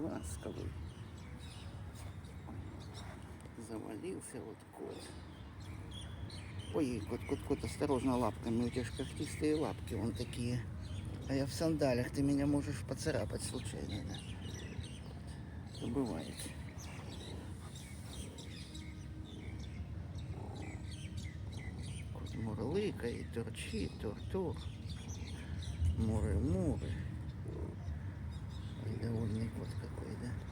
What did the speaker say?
ласковый. Завалился вот кот. Ой, кот, осторожно лапками, у тебя же когтистые лапки, вон такие. А я в сандалях, ты меня можешь поцарапать случайно, да? Это бывает. Кот мурлыкает, торчит, тур-тур. Муры-муры. Ой, довольный кот какой, да?